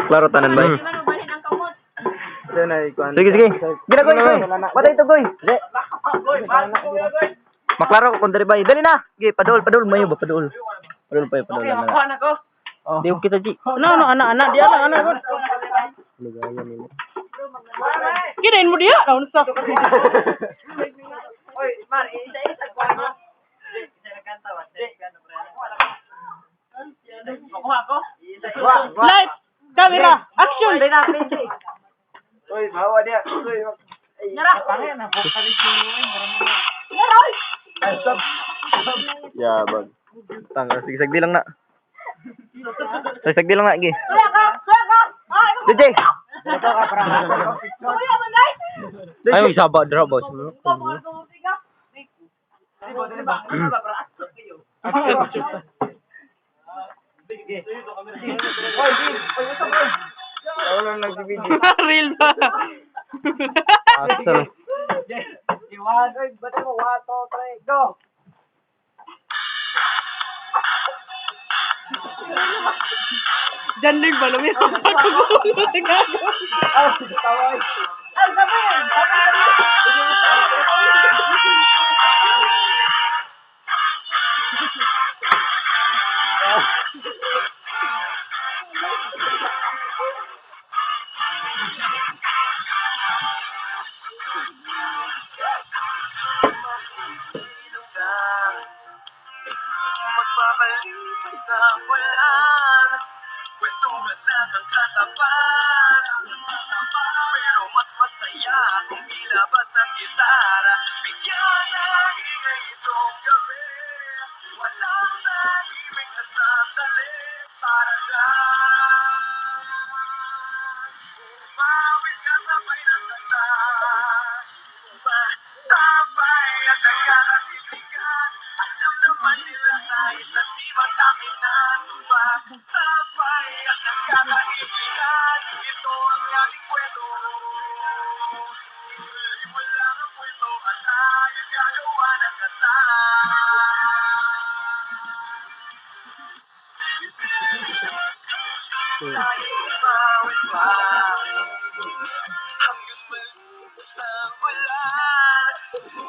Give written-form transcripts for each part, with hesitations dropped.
Klaro tanan ba? Sige, sige. Gila, Goy, Goy. Patay ito, Goy. Maklaro ko kung dari ba. Dali na. Sige, padul, mayo ba, padul. Padul pa, padul. Okay, makuha na ko. Di ko kita, G. No, anak. Di anak. Ligaya nila. Kinain mo dia. Naon sa. Oy, man, isa-isa ko mo. Isa kanta wa. Makuha ko. Live. Camera. Action. Oy, bawa dia. Nyara. Ya, bag. Tanggal sige lang na. Sige lang na, gi. Suya ka. DJ. Ayo isaba dra boss. Real ba? Asal. Iwagoy, bata mo 1 2 3 go. Janlig ba lumi? Magpapalipas sa bulan, kwentuhan lang ang katapat. Pero mas masaya kung ilabas ang gitara. Bigyan ng ingay itong gabi, walang nahimik na sandali para lang umawit ka sabay ng tatas. Sabay at nagkakasisigan, alam naman nila kahit na di mataminan pa. Sabay at nagkakaibigan, ito ang aming kwento. Ituloy mo lang ang kwento at tayo gagawa ng kanta. Tayo bawat pa hanggang malipas ang bulan.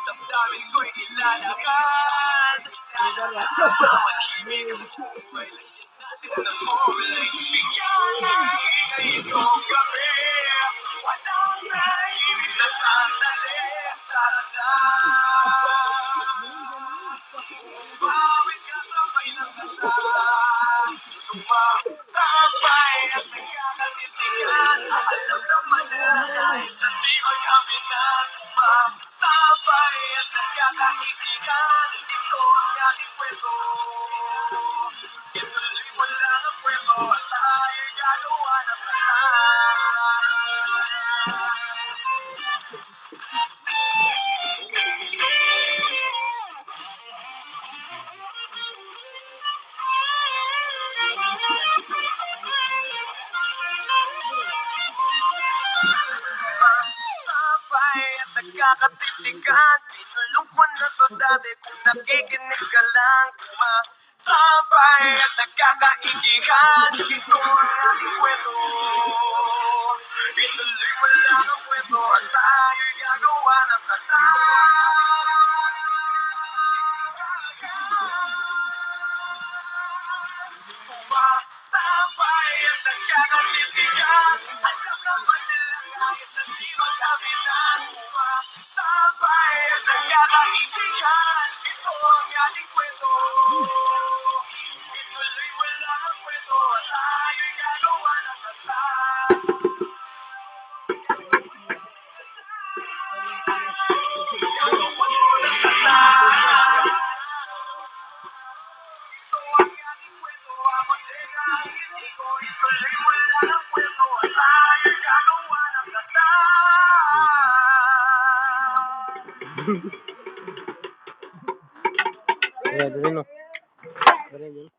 Damdamin ko'y ilalakad. Bawat himig ang buhay, lagyan natin ng kulay. Bigyan ng ingay itong gabi, walang nahimik na sandali. Bawit ka sabay ng kanta. Sumasabay at nagkakatitigan, alam naman nila kahit na di magkaminan. Sabay at nagkakaibigan, ito ang ating kwento. Ituloy mo lang ang kwento at tayo'y gagawa ng sabay at nagkakatitigan, sinulong mo na to dati kung nakikinig ka lang. Sabay at nagkakaibigan, ito ang ating kwento. Ituloy mo lang ang kwento at tayo'y gagawa ng kanta. Sabay at nagkakatitigan, alam naman nila kahit na di magkaminan. Sabay at nagkakaibigan, ito ang ating kwento. Ituloy mo lang ang kwento at tayo'y gagawa ng kanta. Gagawa ng kanta. Ituloy mo lang ang kwento at tayo'y gagawa ng kanta. Ya, dali no. Dali.